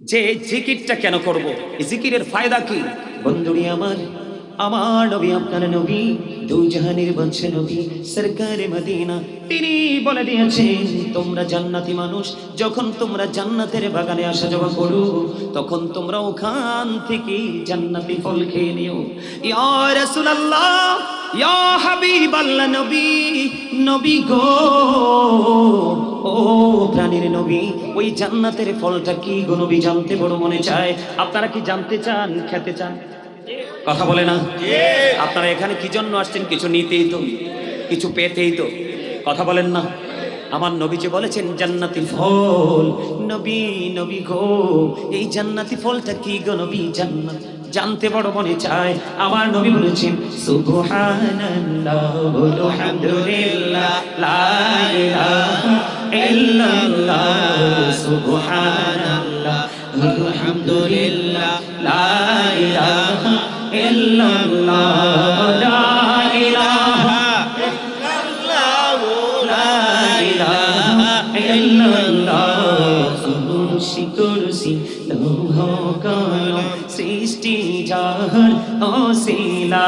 যে জিকিরটা কেন করব, এই জিকিরের ফায়দা কি? বন্ধুরি আমার, আমার নবী আপনার নবী, দুই জাহানের বাদশা নবী সরকারে মদিনা, তিনি বলে দিয়েছেন তোমরা জান্নাতি মানুষ, যখন তোমরা জান্নাতের বাগানে আসা যাওয়া করো তখন তোমরা ওখান থেকে জান্নাতি ফল খেয়ে নিও। ইয়া রাসূলুল্লাহ, ইয়া হাবিবাল্লাহ, নবী নবী গো, ও প্রাণীর নবী, ওই জান্নাতের ফলটা কি গো নবী? জানতে বড় মনে চায়। আপনারা কি জানতে চান, খেতে চান? কথা বলে না। আপনারা এখানে কি জন্য আসছেন? কিছু নিতেই তো, কিছু পেতেই তো। কথা বলেন না। আমার নবীজি বলেছেন জান্নাতি ফল। নবী নবী গো, এই জান্নাতি ফলটা কি গো নবী? জান্নাত জানতে বড় মনে চায়। আমার নবী বলেছেন সুবহানাল্লাহ আলহামদুলিল্লাহ লা ইলাহা ইল্লাল্লাহ, সুবহানাল্লাহ আলহামদুলিল্লাহ লা ইলাহা ইল্লাল্লাহ, লা ইলাহা ইল্লাল্লাহ, লা ইলাহা ইল্লাল্লাহ। কুরসি কুরসি লৌহ কলম সৃষ্টি জাহান অসিলা,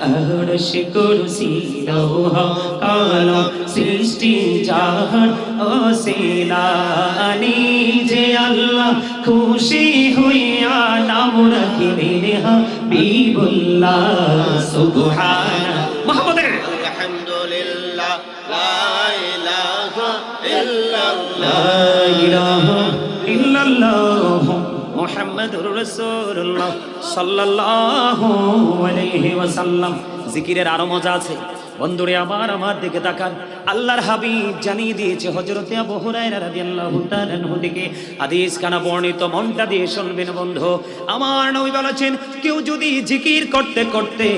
আরশ কুরসি লৌহ কলম সৃষ্টি জাহান অসিলা, নিজে আল্লাহ খুশি হইয়া নাম রাখিলেন হাবিবুল্লাহ। সুবহানাল্লাহ মুহাম্মাদের আলহামদুলিল্লাহ লা ইলাহা ইল্লাল্লাহ, লা ইলাহা ইল্লাল্লাহ মুহাম্মাদুর রাসূলুল্লাহ সাল্লাল্লাহু আলাইহি ওয়াসাল্লাম। জিকিরের আরো মজা আছে। বন্ধুরে আমার, আমার দিকে তাকান। আল্লাহর হাবিব জানিয়ে দিয়েছে হযরতে আবু হুরায়রা রাদিয়াল্লাহু তাআলা আনহু থেকে হাদিস খানা বর্ণিত, মনটা দিয়ে শুনবেন বন্ধু। আমার নবী বলেছেন কেউ যদি জিকির করতে করতে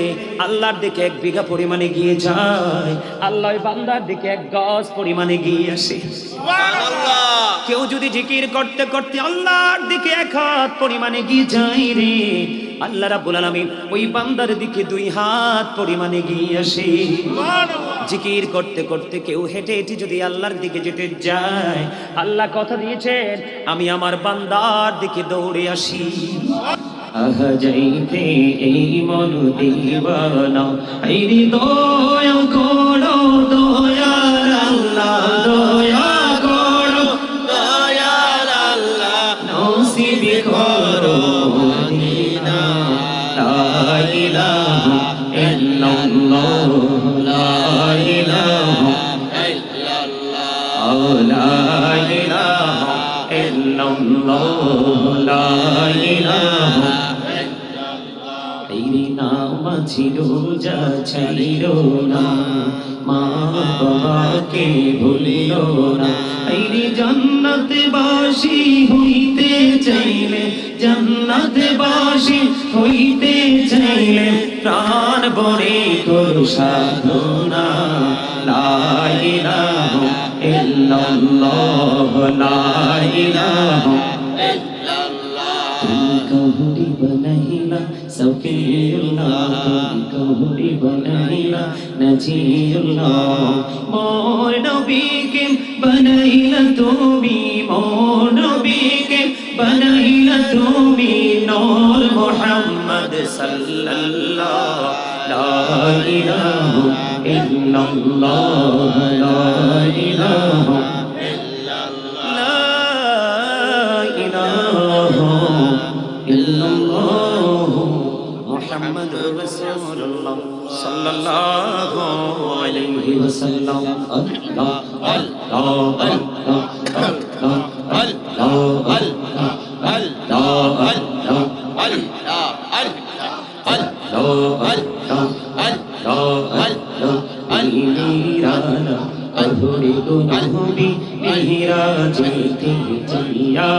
আল্লাহর দিকে 1 বিঘা পরিমাণে গিয়ে যায়, আল্লাহ ওই বান্দার দিকে 1 গজ পরিমাণে গিয়ে আসে। সুবহানাল্লাহ। কেউ যদি জিকির করতে করতে আল্লাহর দিকে 1 হাত পরিমাণে গিয়ে যায় রে, আল্লাহ রাব্বুল আলামিন ওই বান্দার দিকে 2 হাত পরিমাণে গিয়ে আসে। জিকির করতে করতে কেউ হেঁটে হেঁটে যদি আল্লাহর দিকে যেতে যায়, আল্লাহ কথা দিয়েছেন আমি আমার বান্দার দিকে দৌড়ে আসি। আহা যাইতে এই মন দিবানা, এই হৃদয় করো দয়াল আল্লাহ, দয়া করো দয়াল আল্লাহ নসিব করো মদিনা, লা ইলাহা ইল্লাল্লাহ, লা ইলাহা ইল্লাল্লাহ, লা ইলাহা ইল্লাল্লাহ, লা ইলাহা। এই নামাজি রোজা ছাড়িও না, মা বাবাকে ভুলিও না। এই জান্নাতবাসী হইতে চাইলে, জান্নাতবাসী হইতে চাইলে প্রাণ ভরে করো সাধনা, লা ইলাহা ইল্লাল্লাহ, লা ইলাহা कहूरी बनैला सफीउल्लाह, कहूरी बनैला नजीरुल्लाह। मोर नबी के बनैला तुमी, मोर नबी के बनैला तुमी, नूर मुहम्मद सल्लल्लाह, ला इलाहा इल्लल्लाह, ला इलाहा মুহাম্মাদুর রাসূলুল্লাহ সাল্লাল্লাহু আলাইহি ওয়াসাল্লাম। আল্লাহ আল্লাহ আল্লাহ আল্লাহ আল্লাহ अधूरी गुनहबी मेहराजेती जिया,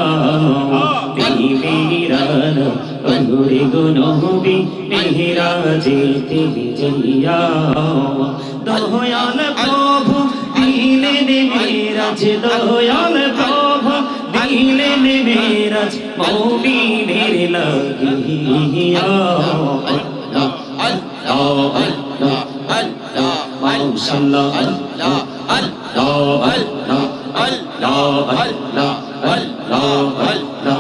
मेहराना अधूरी गुनहबी मेहराजेती जिया। दयाल प्रभु दिलेन मेराज, दयाल प्रभु दिलेन मेराज मुमिनेर লাগিয়া। আল্লাহ আল্লাহ আল্লাহ আল্লাহ মাশাআল্লাহ, আল্লাহ আল্লাহ আল্লাহ আল্লাহ আল্লাহ আল্লাহ আল্লাহ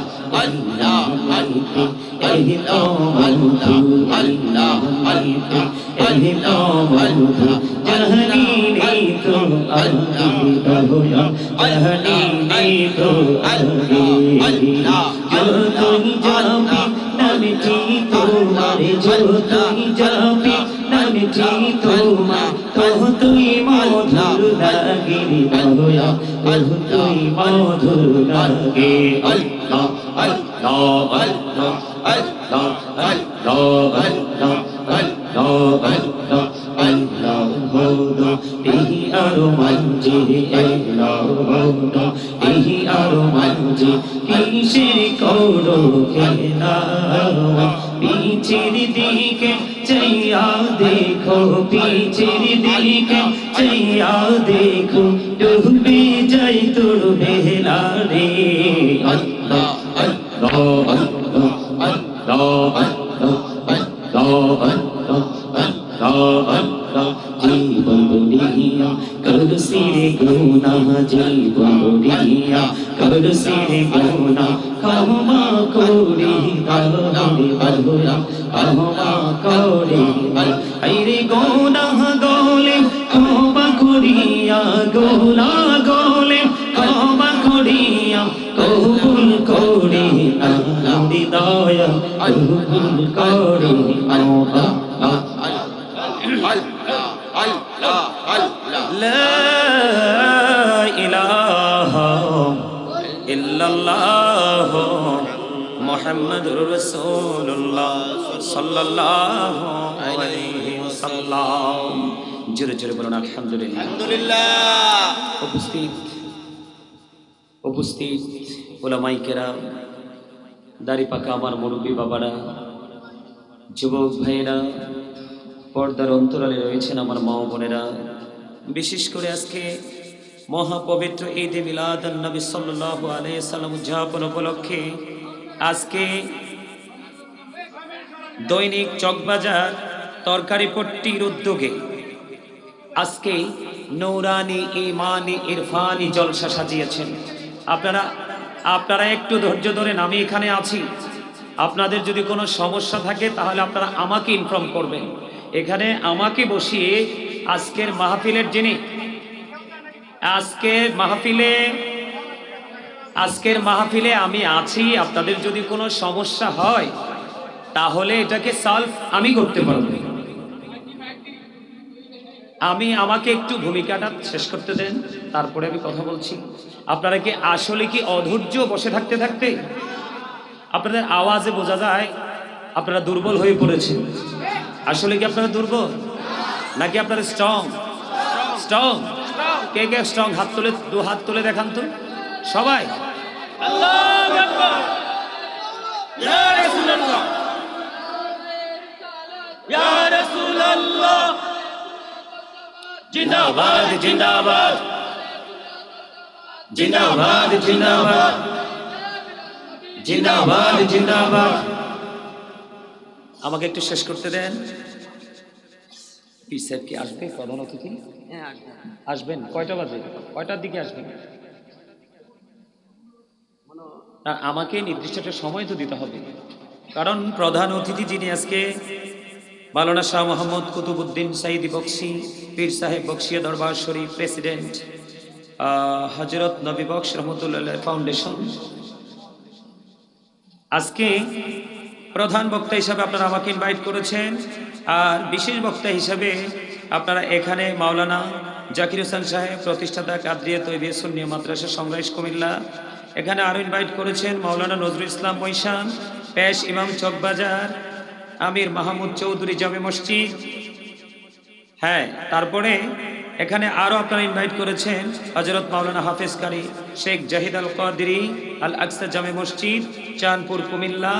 তুই মধুর লাগে দয়া তুই মধুর লাগে আল্লাহ আল্লাহ আল্লাহ আল্লাহ আল্লাহ আল্লাহ আল্লাহ আল্লাহ আল্লাহ হলো এই আরো মঞ্জিরে আল্লাহ হলো এই আরো মঞ্জিরে কিসের করো খেলা পিছের দিকে চাইয়া দেখো পিছের দিকে চাইয়া দেখো ডুবে যাই তোর বেলা রে আল্লাহ আল্লাহ আল্লাহ আল্লাহ আল্লাহ আল্লাহ আল্লাহ জীবন বলিয়া করছি রে গুনাহ জীবন বলিয়া করছি রে গুনাহ ক্ষমা করি তাহলে বলরা ক্ষমা করি আইরে গুনাহ গলে ক্ষমা করিয়া গুনাহ গলে ক্ষমা করিয়া কবুল করে আল্লাহ দয়া কবুল করে আল্লাহ لا إله إلا الله محمد رسول الله صلى الله عليه وسلم জোরে জোরে বলুন আলহামদুলিল্লাহ আলহামদুলিল্লাহ। উপস্থিত উলামায়ে কেরাম, দাড়ি পাকা আমার মুরব্বী বাবারা, যুবক ভাইয়েরা, পর্দার অন্তরালে রয়েছেন আমার মা বোনেরা, বিশেষ করে আজকে মহাপবিত্র ঈদে মিলাদুন নবী সাল্লাল্লাহু আলাইহি সাল্লাম উদযাপন উপলক্ষে আজকে দৈনিক চকবাজার তরকারি পট্টির উদ্যোগে আজকে নূরানি ইমানি ইরফানি জলসা সাজিয়েছেন। আপনারা একটু ধৈর্য ধরেন, আমি এখানে আছি। আপনাদের যদি কোনো সমস্যা থাকে তাহলে আপনারা আমাকে ইনফর্ম করবেন। এখানে আমাকে বসিয়ে আজকের মাহফিলে আমি আছি। আপনাদের যদি কোনো সমস্যা হয় তাহলে এটাকে সলভ আমি করতে পারবো। আমাকে একটু ভূমিকাটা শেষ করতে দেন, তারপরে আমি কথা বলছি। আপনারা কি আসলে কি অধৈর্য বসে থাকতে থাকতে? আপনাদের আওয়াজে বোঝা যায় আপনারা দুর্বল হয়ে পড়েছেন। আসলে কি আপনারা দুর্বল নাকি আপনারা স্ট্রং? কে কে স্ট্রং? হাত তুলে, দু হাত তুলে দেখান তো সবাই। আল্লাহু আকবার। ইয়া রাসূলুল্লাহ, ইয়া রাসূলুল্লাহ, জিন্দাবাদ জিন্দাবাদ জিন্দাবাদ জিন্দাবাদ জিন্দাবাদ জিন্দাবাদ। আমাকে একটু শেষ করতে দেন। পীর সাহেব কি আসবে? প্রধান অতিথি আসবেন কয়টা বাজে? কয়টার দিকে আসবেন? না, আমাকে নির্দিষ্ট একটা সময় তো দিতে হবে, কারণ প্রধান অতিথি যিনি আজকে মাওলানা শাহ মোহাম্মদ কুতুবউদ্দিন সাইদি বক্সি, পীর সাহেব বক্সিয়া দরবার শরীফ প্রেসিডেন্ট, হযরত নবী বক্স রহমতুল্লাহ ফাউন্ডেশন, আজকে প্রধান বক্তা হিসাবে আপনারা আমাকে ইনভাইট করেছেন। আর বিশেষ বক্তা হিসাবে আপনারা এখানে মাওলানা জাকির হোসেন সাহেব, প্রতিষ্ঠাতা কাদরিয়া তৈয়বিয়া সুন্নিয়া মাদ্রাসা সংগ্রাইশ কুমিল্লা, এখানে আরও ইনভাইট করেছেন মাওলানা নজরুল ইসলাম মৈশান, পেশ ইমাম চকবাজার, আমির মাহমুদ চৌধুরী জামে মসজিদ। হ্যাঁ, তারপরে এখানে আরও আপনারা ইনভাইট করেছেন হযরত মাওলানা হাফেজ কারি শেখ জাহিদ আল কাদেরী আল আকসা জামে মসজিদ, চাঁদপুর কুমিল্লা।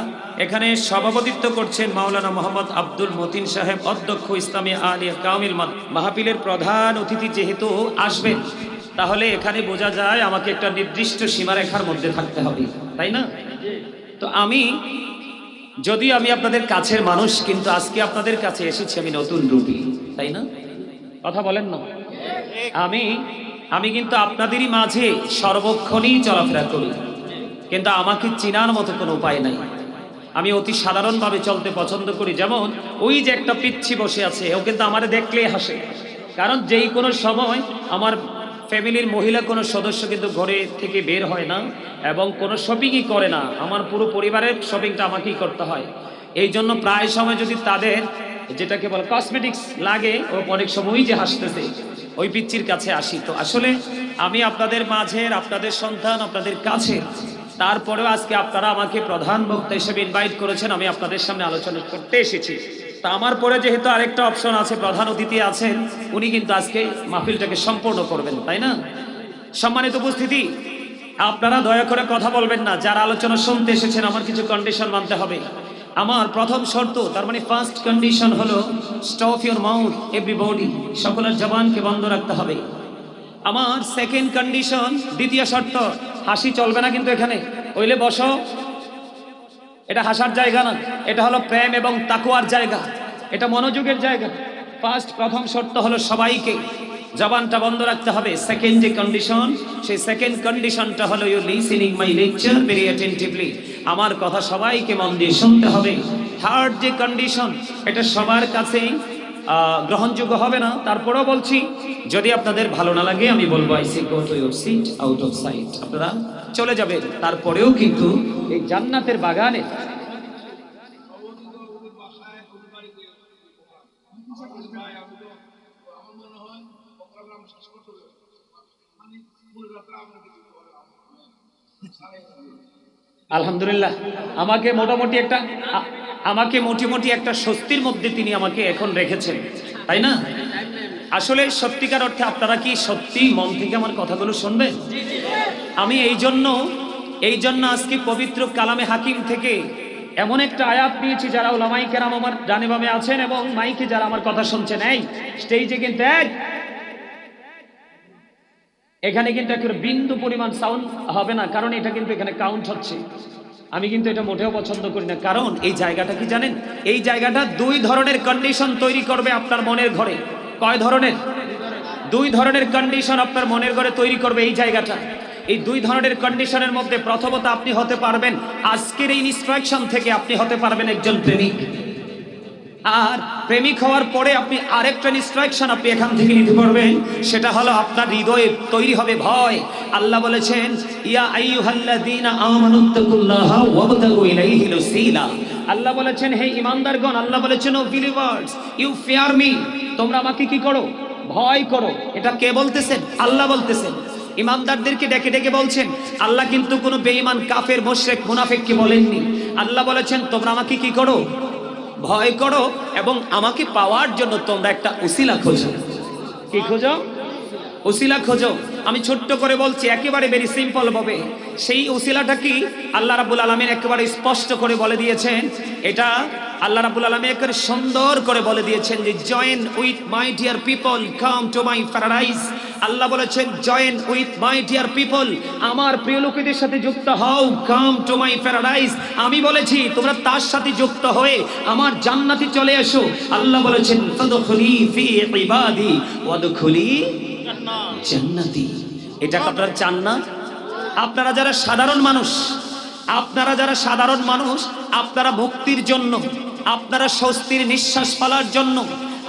এখানে সভাপতিত্ব করছেন মাওলানা মোহাম্মদ আব্দুল মতিন সাহেব, অধ্যক্ষ ইসলামী আলিয়া কামিল মাহফিলের প্রধান অতিথি যেহেতু আসবেন, তাহলে এখানে বোঝা যায় আমাকে একটা নির্দিষ্ট সীমারেখার মধ্যে থাকতে হবে, তাই না? তো যদি আমি আপনাদের কাছের মানুষ, কিন্তু আজকে আপনাদের কাছে এসেছি আমি নতুন রূপী, তাই না? কথা বলেন না? আমি কিন্তু আপনাদেরই মাঝে সর্বক্ষণই চলাফেরা করি, কিন্তু আমাকে চেনার মতো কোনো উপায় নাই। আমি অতি সাধারণভাবে চলতে পছন্দ করি। যেমন ওই যে একটা পিচ্ছি বসে আছে, ও কিন্তু আমারে দেখলেই হাসে, কারণ যেই কোনো সময় আমার ফ্যামিলির মহিলা কোনো সদস্য কিন্তু ঘরে থেকে বের হয় না এবং কোনো শপিংই করে না, আমার পুরো পরিবারের শপিংটা আমাকেই করতে হয়। এই জন্য প্রায় সময় যদি তাদের যেটাকে বলে কসমেটিক্স লাগে, ও অনেক সময়ই যে হাসতেছে, ওই পিচ্চির কাছে আসি। তো আসলে আমি আপনাদের মাঝের, আপনাদের সন্তান, আপনাদের কাছে, তারপরেও আজকে আপনারা আমাকে প্রধান বক্তা হিসেবে ইনভাইট করেছেন, আমি আপনাদের সামনে আলোচনা করতে এসেছি। তা আমার পরে যেহেতু আরেকটা অপশন আছে, প্রধান অতিথি আছেন, উনি কিন্তু আজকে মাহফিলটাকে সম্পূর্ণ করবেন, তাই না? সম্মানিত উপস্থিতি, আপনারা দয়া করে কথা বলবেন না। যারা আলোচনা শুনতে এসেছেন, আমার কিছু কন্ডিশন মানতে হবে। আমার প্রথম শর্ত, তার মানে ফার্স্ট কন্ডিশন হলো স্টপ ইউর মাউথ এভরিবডি, সকলের জবানকে বন্ধ রাখতে হবে। আমার সেকেন্ড কন্ডিশন, দ্বিতীয় শর্ত, হাসি চলবে না কিন্তু এখানে, ওইলে বসো, এটা হাসার জায়গা না, এটা হলো প্রেম এবং তাকওয়ার জায়গা, এটা মনোযোগের জায়গা। প্রথম শর্ত হলো সবাইকে জবানটা বন্ধ রাখতে হবে। সেকেন্ড যে কন্ডিশন, সেই সেকেন্ড কন্ডিশনটা হলো you listening my lecture very attentively, আমার কথা সবাইকে মন দিয়ে শুনতে হবে। থার্ড যে কন্ডিশন, এটা সবার কাছেই গ্রহণযোগ্য হবে না, তারপরেও বলছি, যদি আপনাদের ভালো না লাগে আমি বলবো I say go to your seat out of sight, আপনারা চলে যাবেন। তারপরেও কিন্তু এই জান্নাতের বাগানে আলহামদুলিল্লাহ আমাকে মোটামুটি একটা স্বস্তির মধ্যে তিনি আমাকে এখন রেখেছেন, তাই না? আসলে সত্যিকার অর্থে আপনারা কি সত্যি মন থেকে আমার কথাগুলো শুনবেন? আমি এই জন্য আজকে পবিত্র কালামে হাকিম থেকে এমন একটা আয়াত নিয়েছি, যারা ওলামায়ে কেরাম আমার ডানে বামে আছেন এবং মাইকে যারা আমার কথা শুনছেন, এই স্টেজে কিন্তু এখানে কিন্তু একটা বিন্দু পরিমাণ সাউন্ড হবে না, কারণ এটা কিন্তু এখানে কাউন্ট হচ্ছে। আমি কিন্তু এটা মোটেও পছন্দ করি না, কারণ এই জায়গাটা কি জানেন, এই জায়গাটা দুই ধরনের কন্ডিশন তৈরি করবে আপনার মনের ঘরে। কয় ধরনের? দুই ধরনের কন্ডিশন আপনার মনের ঘরে তৈরি করবে এই জায়গাটা। এই দুই ধরনের কন্ডিশনের মধ্যে প্রথমত আপনি হতে পারবেন, আজকের এই ইনস্ট্রাকশন থেকে আপনি হতে পারবেন একজন প্রেমিক। আর প্রেমিক হওয়ার পরে আপনি আরেকটা ইনস্ট্রাকশন আপনি এখান থেকে নিতে পারবেন, সেটা হলো আপনার হৃদয়ে তৈরি হবে ভয়। আল্লাহ বলেছেন, ইয়া আইয়ুহাল্লাযীনা আমানুত্তাকুল্লাহা ওয়াবতাগু ইলাইহিল ওসিলা। আল্লাহ বলেছেন, হে ঈমানদারগণ, আল্লাহ বলেছেন, O believers, you fear me, তোমরা আমাকে কি করো? ভয় করো। এটা কে বলতেছেন? আল্লাহ বলতেছেন। ঈমানদারদেরকে ডেকে ডেকে বলছেন। আল্লাহ কিন্তু কোনো বেঈমান, কাফের, মুশরিক, মুনাফিককে বলেননি। আল্লাহ বলেছেন, তোমরা আমাকে কি করো? ভয় করো, এবং আমাকে পাওয়ার জন্য তোমরা একটা উসিলা খোঁজো। কি খোঁজো? উসিলা খোঁজো। আমি ছোট্ট করে বলছি, একেবারে ভেরি সিম্পল ভাবে। সেই উসিলাটা কি? আল্লাহ রাব্বুল আলামিন একেবারে স্পষ্ট করে বলে দিয়েছেন। এটা আল্লাহ রাব্বুল আলামিন একেবারে সুন্দর করে বলে দিয়েছেন যে, join with my dear people, come to my paradise. Allah বলেছেন, join with my dear people, আমার প্রিয় লোকেদের সাথে যুক্ত হও, কাম টু মাই প্যারাডাইস। আমি বলেছি তোমরা তার সাথে যুক্ত হয়ে আমার জান্নাতে চলে এসো। আল্লাহ বলেছেন, ফাদখুলি ফি ইবাদি ওয়াদখুলি জান্নাতি। এটা আপনারা চান না? আপনারা যারা সাধারণ মানুষ, আপনারা মুক্তির জন্য, আপনারা স্বস্তির নিঃশ্বাস ফেলার জন্য,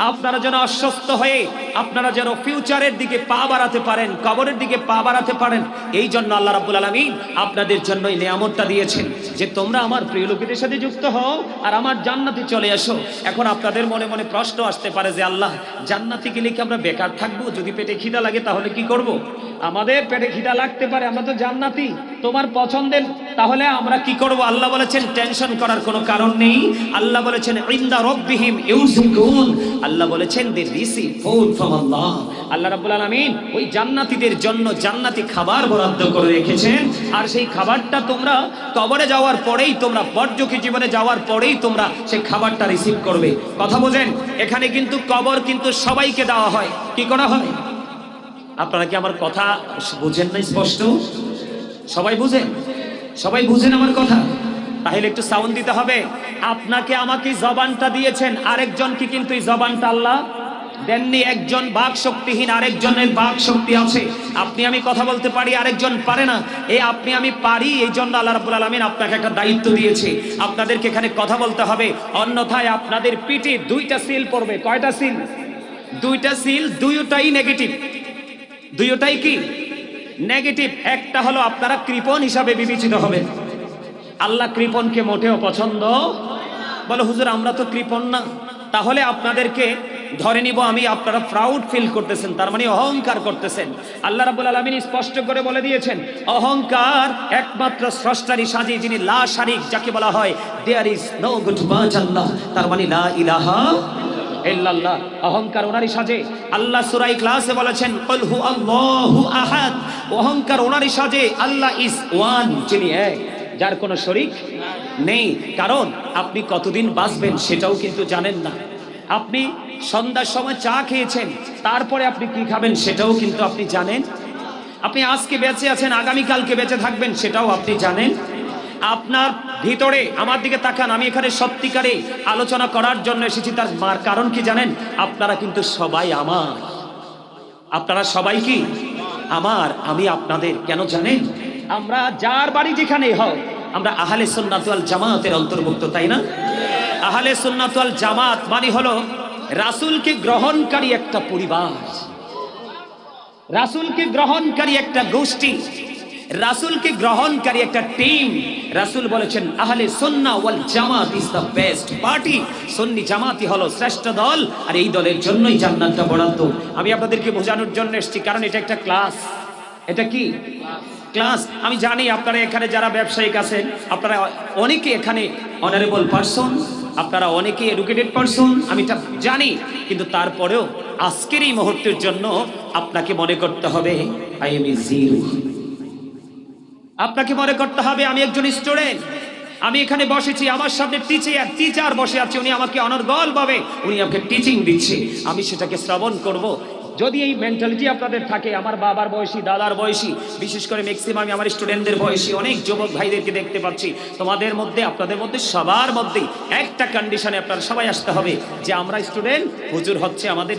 আপনারা যেন অসুস্থ হয়ে আপনারা যেন ফিউচারের দিকে পা বাড়াতে পারেন, কবরের দিকে পা বাড়াতে পারেন, এই জন্য আল্লাহ রাব্বুল আলামিন আপনাদের জন্য এই নিয়ামতটা দিয়েছেন যে তোমরা আমার প্রিয় লোকেদের সাথে যুক্ত হও আর আমার জান্নাতে চলে আসো। এখন আপনাদের মনে মনে প্রশ্ন আসতে পারে যে, আল্লাহ, জান্নাতে গেলে কি আমরা বেকার থাকবো? যদি পেটে খিদা লাগে তাহলে কি করব? আমাদের পেটে খিদা লাগতে পারে, আমরা তো জান্নাতি, তোমার পছন্দের, তাহলে আমরা কি করব? আল্লাহ বলেছেন, টেনশন করার কোনো কারণ নেই। আল্লাহ বলেছেন, ইনদা রাব্বিহিম ইউযিকুন। আল্লাহ বলেছেন, দে রিসিভ ফুড ফ্রম আল্লাহ। আল্লাহ রাব্বুল আলামিন ওই জান্নাতীদের জন্য জান্নাতি খাবার বরাদ্দ করে রেখেছেন, আর সেই খাবারটা তোমরা কবরে যাওয়ার পরেই, তোমরা পরযোগী জীবনে যাওয়ার পরেই তোমরা সেই খাবারটা রিসিভ করবে। কথা বোঝেন? এখানে কিন্তু কবর কিন্তু সবাইকে দেওয়া হয়। কি করা হয়? আপনারা কি আমার কথা বুঝেন না? স্পষ্ট সবাই বুঝেন? সবাই বুঝেন আমার কথা? তাহলে একটু সাউন্ড দিতে হবে। আপনাকে আমাকে জবানটা দিয়েছেন, আরেকজনকে কিন্তু এই জবানটা আল্লাহ দেননি। একজন বাক শক্তিহীন, আরেকজনের বাক শক্তি আছে। আপনি আমি কথা বলতে পারি, আরেকজন পারে না। এই আপনি আমি পারি, এই জন্য আল্লাহ রাব্বুল আলামিন আপনাকে একটা দায়িত্ব দিয়েছে। আপনাদেরকে এখানে কথা বলতে হবে, অন্যথায় আপনাদের পিঠে দুইটা সিল পড়বে। কয়টা সিল? দুইটা সিল, দুইটাই নেগেটিভ। দুইটাই কি নেগেটিভ? একটা হলো আপনারা কৃপণ হিসাবে বিবেচিত হবে। আল্লাহ কৃপণকে মোটেও পছন্দ। বলো হুজুর আমরা তো কৃপণ না, তাহলে আপনাদেরকে ধরে নিব আমি আপনারা প্রাউড ফিল করতেছেন, তার মানে অহংকার করতেছেন। আল্লাহ রাব্বুল আলামিন স্পষ্ট করে বলে দিয়েছেন অহংকার একমাত্র স্রষ্টারই সাজি, যিনি লা শারিক, যাকে বলা হয় there is no god but Allah, তার মানে লা ইলাহা ইল্লাল্লাহ। অহংকার ওনারই সাজে। আল্লাহ সূরা ইখলাসে বলেছেন কুল হু আল্লাহু আহাদ, অহংকার ওনারই সাজে। আল্লাহ ইজ ওয়ান, যিনি এক, যার কোনো শরীক নেই। কারণ আপনি কতদিন বাঁচবেন সেটাও কিন্তু জানেন না। আপনি সন্ধ্যার সময় চা খেয়েছেন, তারপরে আপনি কি খাবেন সেটাও কিন্তু আপনি জানেন। আপনি আজকে বেঁচে আছেন, আগামীকালকে বেঁচে থাকবেন সেটাও আপনি জানেন। আপনার ভিতরে, আমার দিকে তাকান, আমি এখানে সত্যিকারে আলোচনা করার জন্য এসেছি। তার কারণ কি জানেন? আপনারা কিন্তু সবাই আমার। আপনারা সবাই কি আমার, আমি আপনাদের। কেন জানেন? আমরা যার বাড়ি যেখানে হোক, আমরা আহলে সুন্নাত ওয়াল জামাতের অন্তর্ভুক্ত, তাই না? আহলে সুন্নাত ওয়াল জামাত মানে হলো রাসূলকে গ্রহণকারী একটা পরিবার, রাসূলকে গ্রহণকারী একটা গোষ্ঠী, রাসূলকে গ্রহণকারী একটা টিম। রাসূল বলেছেন আহলে সুন্নাহ ওয়াল জামাত ইজ দ্য বেস্ট পার্টি। সুন্নি জামাতি হলো শ্রেষ্ঠ দল, আর এই দলের জন্যই জান্নাতটা বরাদ্দ। আমি আপনাদেরকে বোঝানোর জন্য এসেছি, কারণ এটা একটা ক্লাস। এটা কি ক্লাস? আমি জানি আপনারা এখানে যারা ব্যবসায়িক আছেন, আপনারা অনেকে এখানে অনারেবল পারসন, আপনারা অনেকে এডুকেটেড পারসন, আমি এটা জানি। কিন্তু তারপরেও আজকের এই মুহূর্তের জন্য আপনাকে মনে করতে হবে আই এম এ জিরো। আপনাকে মনে করতে হবে আমি একজন স্টুডেন্ট। আমি এখানে বসেছি, আমার সামনে টিচার বসে আছে, উনি আমাকে অনর্গল ভাবে উনি আমাকে টিচিং দিচ্ছে, আমি সেটাকে শ্রবণ করব। যদি এই মেন্টালিটি আপনাদের থাকে, আমার বাবার বয়সী, দাদার বয়সী, বিশেষ করে ম্যাক্সিমাম আমার স্টুডেন্টদের বয়সী অনেক যুবক ভাইদেরকে দেখতে পাচ্ছি, তোমাদের মধ্যে, আপনাদের মধ্যে, সবার মধ্যেই একটা কন্ডিশনে আপনারা সবাই আসতে হবে যে আমরা স্টুডেন্ট, হুজুর হচ্ছে আমাদের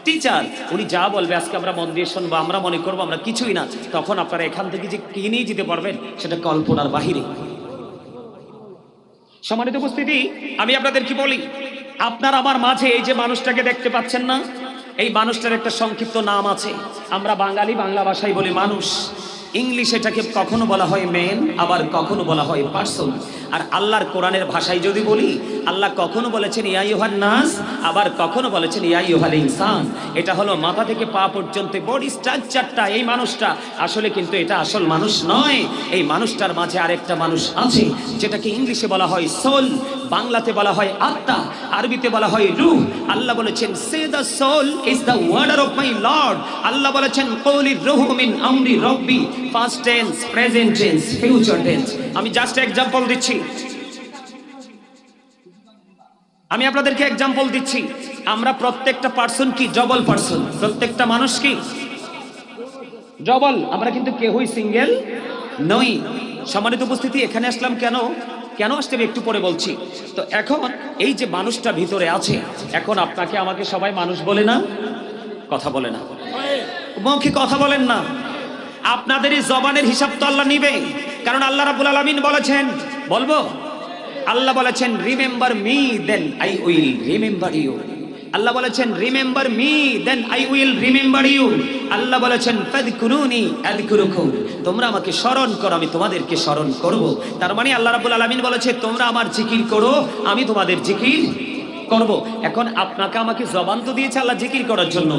টিচার, উনি যা বলবে আজকে আমরা মন দিয়ে শুনবো, আমরা মনে করবো আমরা কিছুই না। তখন আপনারা এখান থেকে যে কি নিয়ে যেতে পারবেন সেটা কল্পনার বাহিরে। সম্মানিত উপস্থিতি, আমি আপনাদের কি বলি, আপনার আমার মাঝে এই যে মানুষটাকে দেখতে পাচ্ছেন না, এই মানুষটার একটা সংক্ষিপ্ত নাম আছে। আমরা বাঙালি, বাংলা ভাষায় বলি মানুষ। ইংলিশ এটাকে কখনো বলা হয় মেন, আবার কখনো বলা হয় পারসন। আর আল্লাহর কোরআনের ভাষায় যদি বলি, আল্লাহ কখনো বলেছেন ইয়া আইয়ুহান নাস, আবার কখনো বলেছেন ইয়া আইয়ুহাল ইনসান। এটা হলো মাথা থেকে পা পর্যন্ত বডি স্ট্রাকচারটা এই মানুষটা, আসলে কিন্তু এটা আসল মানুষ নয়। এই মানুষটার মাঝে আরেকটা মানুষ আছে, যেটাকে ইংলিশে বলা হয় সোল, বাংলাতে বলা হয় আত্মা, আরবিতে বলা হয় রূহ। আল্লাহ বলেছেন say the soul is the order of my lord. Allah বলেছেন কওলি রূহু মিন আমরি রব্বি, first tense, present tense, future tense. আমি জাস্ট এক্সাম্পল দিচ্ছি, আমি আপনাদেরকে এক্সাম্পল দিচ্ছি। আমরা প্রত্যেকটা পার্সন কি জবল পার্সন, প্রত্যেকটা মানুষ কি জবল, আমরা কিন্তু কেউই সিঙ্গেল নই। সম্মানিত উপস্থিতি, এখানে আসলাম কেন, কেন আসতে একটু পরে বলছি। তো এখন এই যে মানুষটা ভিতরে আছে, এখন আপনাকে আমাকে সবাই মানুষ বলে না, কথা বলে না, মুখে কথা বলেন না। আপনাদের এই জবানের হিসাব তো আল্লাহ নিবে, কারণ আল্লাহ রাব্বুল আলামিন বলেছেন, বলবো, আল্লাহ বলেছেন remember me then I will remember you. Allah বলেছেন remember me then I will remember you. Allah বলেছেন ফাযকুরুনি আযকুরুকুম, তোমরা আমাকে স্মরণ করো, আমি তোমাদেরকে স্মরণ করব। তার মানে আল্লাহ রাব্বুল আলামিন বলেছে তোমরা আমার জিকির করো, আমি তোমাদের জিকির করব। এখন আপনাকে আমাকে জবান তো দিয়েছে আল্লাহ জিকির করার জন্য।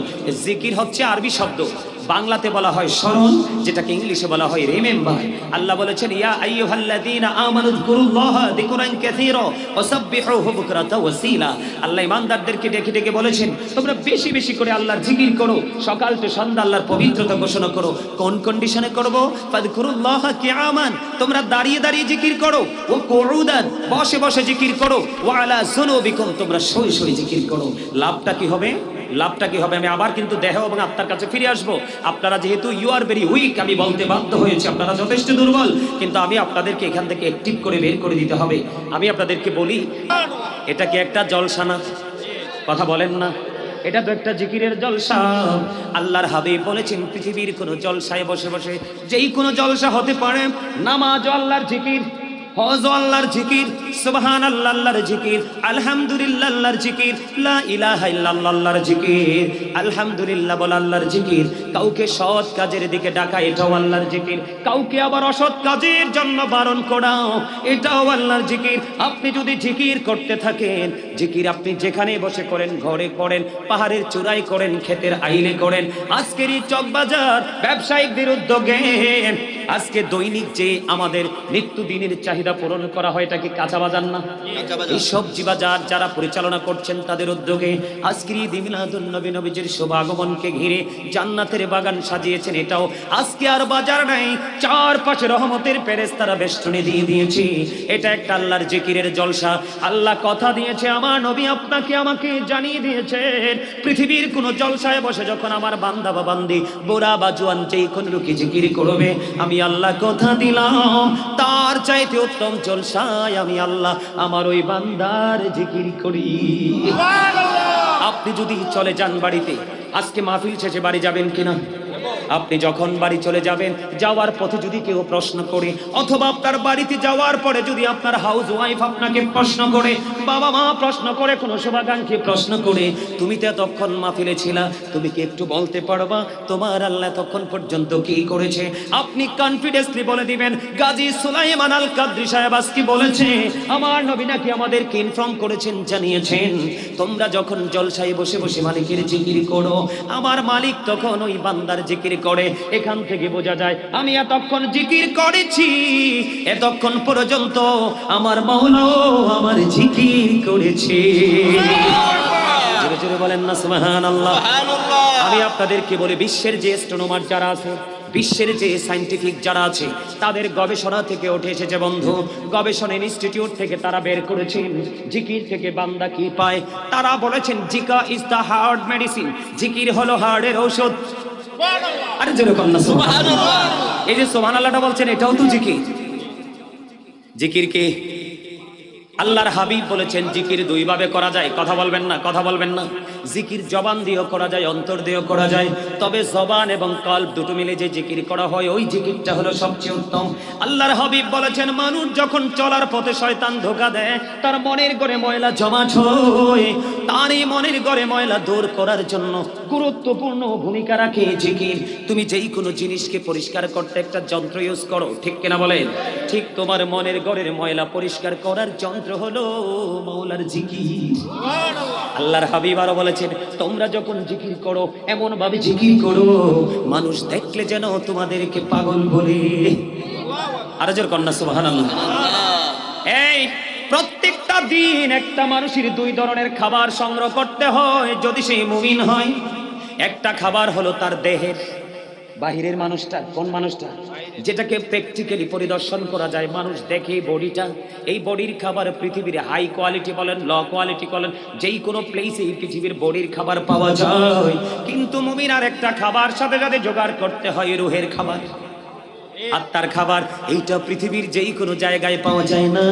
জিকির হচ্ছে আরবি শব্দ, বাংলাতে বলা হয় স্মরণ, যেটাকে ইংলিশে বলা হয় রিমেম্বার। আল্লাহ বলেছেন ইয়া আইয়ুহাল্লাযীনা আমানু যকুরুল্লাহা যিকরান কাসীরা ওয়াসাব্বিহুহু বুকরাতাও ওয়াসীলা। আল্লাহ ইমানদারদেরকে ডেকে ডেকে বলেছেন তোমরা বেশি বেশি করে আল্লাহর জিকির করো, সকাল থেকে সন্ধ্যা আল্লাহর পবিত্রতা ঘোষণা করো। কোন কন্ডিশনে করব? ফাযকুরুল্লাহা কিয়ামান, তোমরা দাঁড়িয়ে দাঁড়িয়ে জিকির করো, ও কুউদান, বসে বসে জিকির করো, ওয়া আলা যুনুবিকুম, তোমরা শুয়ে শুয়ে জিকির করো। লাভটা কি হবে? লাভটা কি হবে? আমি আবার কিন্তু দেহ এবং আত্মার কাছে ফিরে আসবো। আপনারা যেহেতু ইউ আর ভেরি উইক, আমি বলতে বাধ্য হয়েছি আপনারা যথেষ্ট দুর্বল, কিন্তু আমি আপনাদেরকে এখান থেকে অ্যাক্টিভ করে বের করে দিতে হবে। আমি আপনাদেরকে বলি, এটা কি একটা জলসা না? কথা বলেন না, এটা তো একটা জিকিরের জলসা। আল্লাহর হাবিব বলেছেন পৃথিবীর কোনো জলসায় বসে বসে যেই কোনো জলসা হতে পারে, নামাজ আল্লাহর জিকির, হজ আল্লাহর জিকির, সুবহানাল্লাহ আল্লাহর জিকির, আলহামদুলিল্লাহ আল্লাহর জিকির, লা ইলাহা ইল্লাল্লাহ আল্লাহর জিকির, আলহামদুলিল্লাহ বলা আল্লাহর জিকির। কাউকে সৎ কাজের দিকে ডাকা এটাও আল্লাহর জিকির, কাউকে আবার অসৎ কাজের জন্য বারণ করাও এটাও আল্লাহর জিকির। আপনি যদি জিকির করতে থাকেন, জিকির আপনি যেখানে বসে করেন, ঘরে করেন, পাহাড়ের চূড়ায় করেন, ক্ষেতের আইলে করেন, আজকের এই চকবাজার ব্যবসায়িকদের উদ্যোগে আজকে দৈনিক যে আমাদের নিত্যদিনের চাহিদা পূরণ করা হয়, এটা কি কাঁচা বাজার না? এই সবজি বাজার যারা পরিচালনা করছেন তাদের উদ্যোগে আজকের ঈদ মিলাদুন নবী, নবীজির শুভ আগমনকে ঘিরে জান্নাতের বাগান সাজিয়েছেন। এটাও আজকে আর বাজার নাই, চারপাশে রহমতের ফেরেশতারা বেষ্টনী দিয়ে দিয়েছে। এটা একটা আল্লাহর জিকিরের জলসা। আল্লাহ কথা দিয়েছে, আমার নবী আপনাকে আমাকে জানিয়ে দিয়েছেন, পৃথিবীর কোন জলসায় বসে যখন আমার বান্দা বা বান্দি, বুড়া বা জোয়ান যেই কোন লোকে জিকির করবে, আমি আল্লাহ কথা দিলাম তার চাইতে উত্তম জলসায় আমি আল্লাহ আমার ওই বান্দার জিকির করি। আপনি যদি চলে যান বাড়িতে, আজকে মাহফিল শেষে বাড়ি যাবেন কিনা? আপনি যখন বাড়ি চলে যাবেন, যাওয়ার পথে যদি কেউ প্রশ্ন করে, অথবা আপনার বাড়িতে যাওয়ার পরে যদি আপনার হাউস ওয়াইফ আপনাকে প্রশ্ন করে, বাবা মা প্রশ্ন করে, কোনো শুভাকাঙ্ক্ষী প্রশ্ন করে, তুমি তো এতক্ষণ মাহফিলে ছিলা, তুমি কি একটু বলতে পারবা তোমার আল্লাহ তখন পর্যন্ত কি করেছে? আপনি কনফিডেন্সলি বলে দিবেন, গাজী সুলাইমান আল কাদরি সাহেব আজকে বলেছে, আমার নবী নাকি আমাদেরকে ইনফর্ম করেছেন, জানিয়েছেন, তোমরা যখন জলসায় বসে বসে মালিকের জিকির করো, আমার মালিক তখন ওই বান্দার জিকির করে। এখান থেকে বোঝা যায় আমি এতক্ষণ জিকির করেছি, এতক্ষণ পর্যন্ত আমার মাওলা আমার জিকির করেছে। জোরে জোরে বলেন না সুবহানাল্লাহ। আমি আপনাদেরকে বলি, বিশ্বের যে অ্যাস্ট্রোনমার যারা আছে, বিশ্বের যে সায়েন্টিফিক যারা আছে, তাদের গবেষণা থেকে উঠে এসেছে বন্ধু, গবেষণা ইনস্টিটিউট থেকে তারা বের করেছেন জিকির থেকে বান্দা কি পায়। তারা বলেছেন Zika is the heart medicine, জিকির হলো হার্টের ঔষধ। আরে যেরকম না সুবহানাল্লাহ, এই যে সুবহানাল্লাহটা বলছেন এটাও তো জিকির। জিকির কি? আল্লাহর হাবিব বলেছেন জিকির দুই ভাবে করা যায়। কথা বলবেন না, কথা বলবেন না। জিকির জবান দিয়েও করা যায়, অন্তর দিয়েও করা যায়, তবে জবান এবং কলব দুটো মিলে যে জিকির করা হয় ওই জিকিরটা হলো সবচেয়ে উত্তম। আল্লাহর হাবিব বলেছেন, মানুষ যখন চলার পথে শয়তান ধোঁকা দেয়, তার মনের ঘরে ময়লা জমাট হয়, তার এই মনের ঘরে ময়লা দূর করার জন্য গুরুত্বপূর্ণ ভূমিকা রাখে জিকির। তুমি যেই কোনো জিনিসকে পরিষ্কার করতে একটা যন্ত্র ইউজ করো, ঠিক কিনা বলেন? ঠিক তোমার মনের ঘরের ময়লা পরিষ্কার করার যন্ত্র হলো মাওলার জিকির। আল্লাহর হাবিব আরো বলেছেন, তোমরা যখন জিকির করো এমন ভাবে জিকির করো মানুষ দেখলে যেন তোমাদেরকে পাগল বলে। আর জোর কন্যা সুবহানাল্লাহ। এই প্রত্যেকটা দিন একটা মানুষের দুই ধরনের খাবার সংগ্রহ করতে হয় যদি সেই মুমিন হয়। একটা খাবার হলো তার দেহের, বাহিরের মানুষটা, কোন মানুষটা? যেটাকে প্র্যাকটিক্যালি পরিদর্শন করা যায়, মানুষ দেখে বডিটা। এই বডির খাবার পৃথিবীর হাই কোয়ালিটি বলেন, লো কোয়ালিটি বলেন, যেই কোনো প্লেসে এই পৃথিবীর বডির খাবার পাওয়া যায়। কিন্তু মুমিন আর একটা খাবার সাথে সাথে জোগাড় করতে হয়, রুহের খাবার, আত্মার খাবার। এইটা পৃথিবীর যেই কোনো জায়গায় পাওয়া যায় না,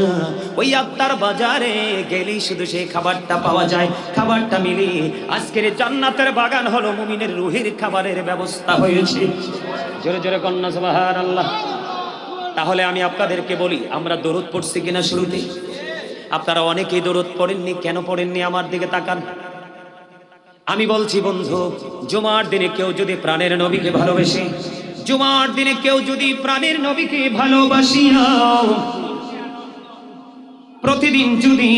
ওই আত্মার বাজারে গেলেই শুধু সেই খাবারটা পাওয়া যায়। খাবারটা মিলে আজকের জান্নাতের বাগান হলো মুমিনের রুহের খাবারের ব্যবস্থা হয়েছে। জোরে জোরে কন্যা সুবহানাল্লাহ। তাহলে আমি আপনাদেরকে বলি, আমরা দরুদ পড়ছি কিনা শুরুতে? আপনারা অনেকেই দরুদ পড়েননি, কেন পড়েননি আমার দিকে তাকান। আমি বলছি বন্ধু, জুমার দিনে কেউ যদি প্রাণের নবীকে ভালোবেসে, জুমার দিনে কেউ যদি প্রাণের নবীকে ভালোবাসিয়া প্রতিদিন যদি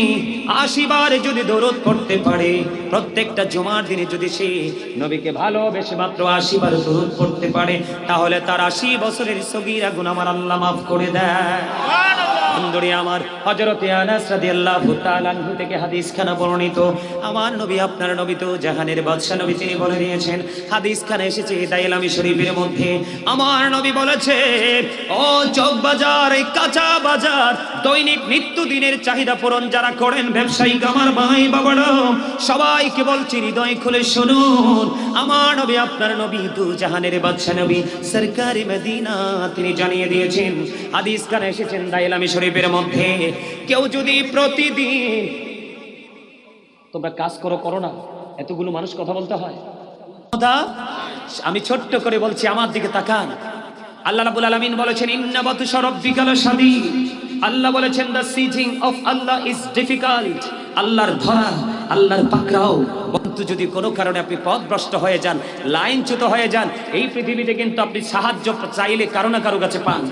৮০ বার যদি দরুদ পড়তে পারে, প্রত্যেকটা জুমার দিনে যদি সে নবীকে ভালোবেসে মাত্র ৮০ বার দরুদ পড়তে পারে, তাহলে তার ৮০ বছরের সগীরা গুনাহ আমার আল্লাহ মাফ করে দেয়। বন্ধুরে আমার, হযরতে আনাস রাদিয়াল্লাহু তাআলা আনহু থেকে হাদিস খানা বর্ণিত, আমার নবী আপনার নবী তো জাহানের বাদশা নবী, তিনি বলে দিয়েছেন, হাদিস খানা এসেছে দাইলামি শরীফের মধ্যে। আমার নবী বলেছে, ও চক বাজার, এই কাঁচা বাজার, দৈনিক নিত্যদিনের চাহিদা পূরণ যারা করেন, ব্যবসায়িক আমার ভাই বাবারা, সবাইকে বলছি হৃদয় খুলে শুনুন, আমার নবী আপনার নবী তো জাহানের বাদশা নবী সরকারি মদিনা, তিনি জানিয়ে দিয়েছেন, হাদিস খানা এসেছেন দাইলামি শরীফের মধ্যে, কেউ যদি প্রতিদিন, তোমরা কাজ করো, করো না, এতগুলো মানুষ কথা বলতে হয়? আমি ছোট্ট করে বলছি, আমার দিকে তাকান। আল্লাহ রাব্বুল আলামিন বলেছেন ইন্না বাতুশা রাব্বিকা লাশাদীদ। আল্লাহ বলেছেন the seizing of Allah is difficult. আল্লাহর ধরা, আল্লাহর পাকড়াও। বন্ধু, যদি কোনো কারণে আপনি পথভ্রষ্ট হয়ে যান, লাইনচ্যুত হয়ে যান, এই পৃথিবীতে কিন্তু আপনি সাহায্য চাইলে কারো না কারো কাছে পান।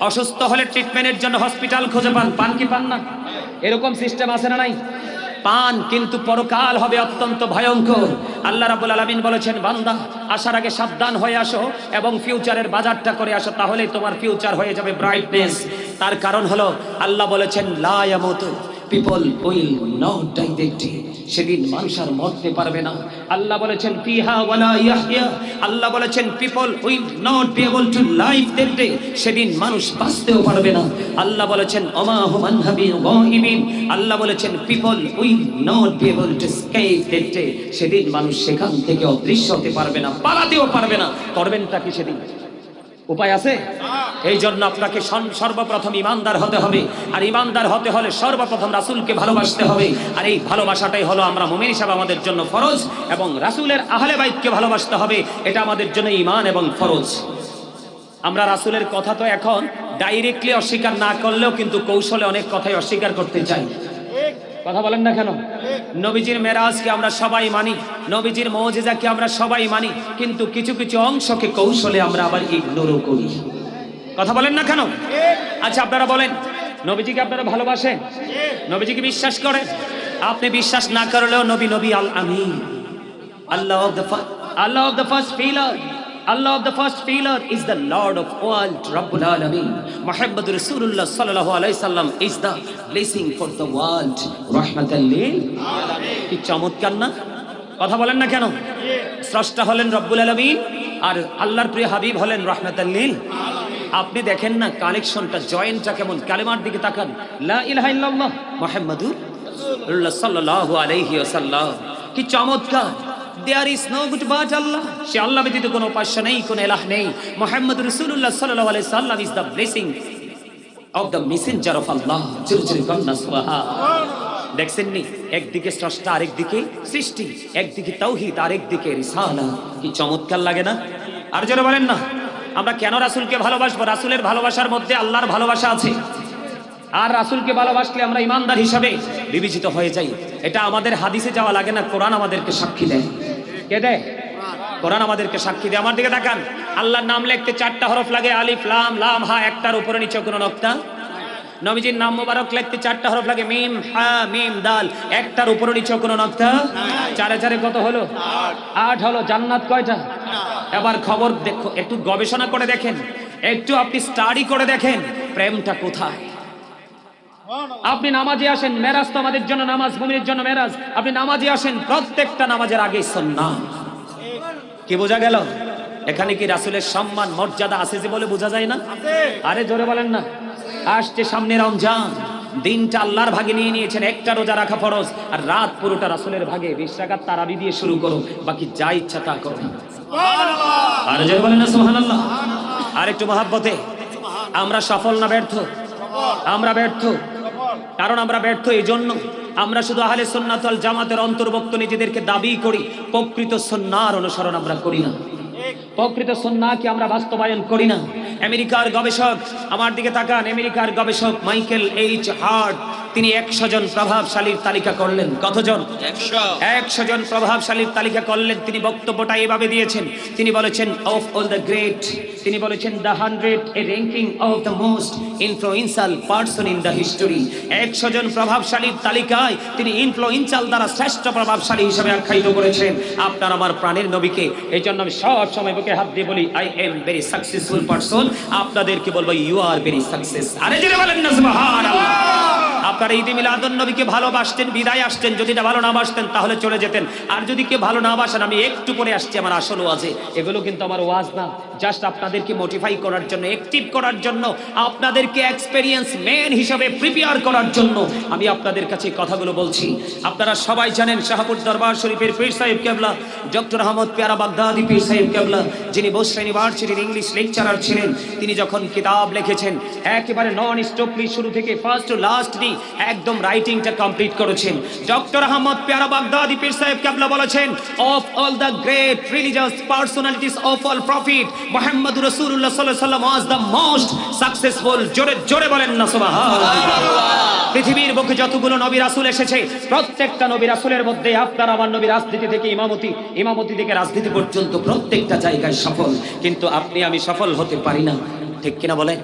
অসুস্থ হলে ট্রিটমেন্টের জন্য হসপিটাল খুঁজে পান, পান কি পান না? এরকম সিস্টেম আছে না নাই? পান, কিন্তু পরকাল হবে অত্যন্ত ভয়ঙ্কর। আল্লাহ রাব্বুল আলামিন বলেছেন বান্দা, আসার আগে সাবধান হয়ে আসো এবং ফিউচারের বাজারটা করে আসো, তাহলে তোমার ফিউচার হয়ে যাবে ব্রাইটনেস। তার কারণ হলো আল্লাহ বলেছেন লা ইয়ামুতু, people will not die that day. সেদিন মানুষ আর মরতে পারবে না। আল্লাহ বলেছেন ফিহা ওয়ালা ইয়াহইয়া। আল্লাহ বলেছেন people will not be able to live that day. সেদিন মানুষ বাঁচতেও পারবে না। আল্লাহ বলেছেন ওমা হুম আনহাবি গায়িবিন। আল্লাহ বলেছেন people will not be able to escape that day. সেদিন মানুষ সেখান থেকে অদৃশ্য হতে পারবে না, পালাতেও পারবে না। করবেনটা কি সেদিন? উপায় আছে? এই জন্য আপনাকে সর্বপ্রথম ইমানদার হতে হবে। আর ইমানদার হতে হলে সর্বপ্রথম রাসূলকে ভালোবাসতে হবে। আর এই ভালোবাসাটাই হলো আমরা মুমিন হিসাবে আমাদের জন্য ফরজ, এবং রাসূলের আহলে বাইতকে ভালোবাসতে হবে, এটা আমাদের জন্য ঈমান এবং ফরজ। আমরা রাসূলের কথা তো এখন ডাইরেক্টলি অস্বীকার না করলেও কিন্তু কৌশলে অনেক কথাই অস্বীকার করতে চাই। কথা বলেন না কেন? নবীজির মেরাজকে আমরা সবাই মানি, নবীজির মুজিজাকে আমরা সবাই মানি, কিন্তু কিছু কিছু অংশকে কৌশলে আমরা আবার ইগনোরও করি। কথা বলেন না কেন? আচ্ছা, আপনারা বলেন, নবীজিকে আপনারা ভালোবাসেন? নবীজিকে বিশ্বাস করেন? আপনি বিশ্বাস না করলেও নবী নবী আল আমিন, Allah of the first pillar. Allah of the first pillar is the Lord of all, Rabbul Alameen. Muhammadur Rasulullah sallallahu alaihi wasallam is the blessing for the world, rahmatan lil alamin. কি চমৎকার না? কথা বলেন না কেন? স্রষ্টা হলেন রব্বুল আলামিন, আর আল্লাহর প্রিয় হাবিব হলেন রাহমাতাল লিল আলামিন। আপনি দেখেন না কানেকশনটা, জয়েন্টটা কেমন? কালেমার দিকে তাকান, লা ইলাহা ইল্লাল্লাহ মুহাম্মাদুর রাসূলুল্লাহ সাল্লাল্লাহু আলাইহি ওয়াসাল্লাম। কি চমৎকার! There is no good but Allah. সে আল্লাহ ব্যতীত কোনো উপাস্য নেই, কোনো ইলাহ নেই। মুহাম্মদুর রাসূলুল্লাহ সাল্লাল্লাহু আলাইহি সাল্লাম is the blessing of the messenger of Allah. জোরে জোরে কন্না সুবহানাল্লাহ। দেখছেন নি, একদিকে স্রষ্টা, আরেকদিকে সৃষ্টি, একদিকে তাওহীদ, আরেকদিকে রিসালাত। কি চমৎকার লাগে না? আর জোরে বলেন না। আমরা কেন রাসূলকে ভালোবাসবো? রাসূলের ভালোবাসার মধ্যে আল্লাহর ভালোবাসা আছে। আর রাসূলকে ভালোবাসলে আমরা ইমানদার হিসাবে বিবেচিত হয়ে যাই। এটা আমাদের হাদিসে যাওয়া লাগে না, কোরআন আমাদেরকে সাক্ষী দেয়। কে দেয়? কোরআন আমাদেরকে সাক্ষী দেয়। আমার দিকে তাকান, আল্লাহর নাম লিখতে 4টা হরফ লাগে, আলিফ লাম লাম হা, একটার উপরে নিচে কোনো নক্তা। নবীজির নাম মোবারক লিখতে 4টা হরফ লাগে, মিম হা মিম দাল, একটার উপরে নিচে কোনো নক্তা। 4 এ 4 কত হলো? 8 হলো। জান্নাত কয়টা? এবার খবর দেখো, একটু গবেষণা করে দেখেন, একটু আপনি স্টাডি করে দেখেন, প্রেমটা কোথায়? আপনি নামাজে আসেন, মেরাজ তো আমাদের জন্য নামাজ, মুমিনের জন্য মেরাজ। আপনি নামাজে আসেন, প্রত্যেকটা নামাজের আগে সুন্নাহ। কি বোঝা গেল? এখানে কি রাসূলের সম্মান মর্যাদা আছে যে বলে বোঝা যায় না? আরে জোরে বলেন না। আসছে সামনে রমজান, দিনটা আল্লাহর ভাগে নিয়ে নিয়েছেন, একটা রোজা রাখা ফরজ, আর রাত পুরোটা রাসূলের ভাগে। 20 রাকাত তারাবি দিয়ে শুরু করো, বাকি যা ইচ্ছা তা করো। সুবহানাল্লাহ। আরে জোরে বলেন না সুবহানাল্লাহ। আর একটু মহব্বতে। আমরা সফল না ব্যর্থ? আমরা ব্যর্থ। কারণ আমরা ব্যর্থ এই জন্য আমরা শুধু আহলে সুন্নাত ওয়াল জামাতের অন্তর্ভুক্ত নিজেদেরকে দাবি করি, প্রকৃত সুন্নাহর অনুসরণ আমরা করি না, প্রকৃত সুন্নাহকে আমরা বাস্তবায়ন করি না। আমেরিকার গবেষক, আমার দিকে তাকান, আমেরিকার গবেষক মাইকেল এইচ হার্ট, তিনি 100 জন প্রভাবশালীর তালিকা করলেন। কতজন? 100 জন প্রভাবশালীর তালিকা করলেন। তিনি বক্তব্যটা এভাবে দিয়েছেন, তিনি বলেছেন অফ অল দ্য গ্রেট, তিনি বলেছেন the 100 A ranking of the most influential person in the history. 100 জন প্রভাবশালীর তালিকায় তিনি ইনফ্লুয়েন্সিয়াল দ্বারা শ্রেষ্ঠ প্রভাবশালী হিসেবে আখ্যায়িত করেছেন আপনার আমার প্রাণের নবীকে। এই জন্য আমি সব সময় বুকে হাত দিয়ে বলি, I am very successful person. আপনাদেরকে বলবো, ইউ আর ভেরি সাকসেস। আরে জোরে বলেন না সুবহানাল্লাহ। আপনারা ঈদে মিলাদুন নবীকে ভালোবাসতেন, বিদায় আসতেন। যদি না ভালো না বাসতেন তাহলে চলে যেতেন। আর যদি কেউ ভালো না বাসেন, আমি একটু পরে আসছি আমার আসল ওয়াজে। এগুলো কিন্তু আমার ওয়াজ না, জাস্ট আপনাদেরকে মোটিফাই করার জন্য, অ্যাক্টিভ করার জন্য, আপনাদেরকে এক্সপেরিয়েন্স ম্যান হিসেবে প্রিপেয়ার করার জন্য আমি আপনাদের কাছে কথাগুলো বলছি। আপনারা সবাই জানেন শাহপুর দরবার শরীফের পীর সাহেব কেবলা ডক্টর আহমদ পেয়ারা বাগদাদি পীর সাহেব কেবলা, যিনি বসরা ইউনিভার্সিটির ইংলিশ লেকচারার ছিলেন, তিনি যখন কিতাব লিখেছেন একেবারে নন স্টপলি শুরু থেকে ফার্স্ট টু লাস্ট দি একদম রাইটিংটা কমপ্লিট করেছেন। ডক্টর আহমদ পেয়ারা বাগদাদি পীর সাহেব কেবলা বলেছেন, of all the great religious personalities of all prophet Muhammad রাসূলুল্লাহ সাল্লাল্লাহু আলাইহি ওয়াসাল্লাম ওয়াজ দ্য মোস্ট সাকসেসফুল। জোরে জোরে বলেন না সুবহানাল্লাহ। পৃথিবীর বুকে যতগুলো নবী রাসূল এসেছে প্রত্যেকটা নবী রাসূলের মধ্যে আপনার আমার নবী রাজনীতি থেকে ইমামতি থেকে রাজনীতি পর্যন্ত প্রত্যেকটা জায়গায় সফল, কিন্তু আপনি আমি সফল হতে পারি না, ঠিক কিনা বলেন?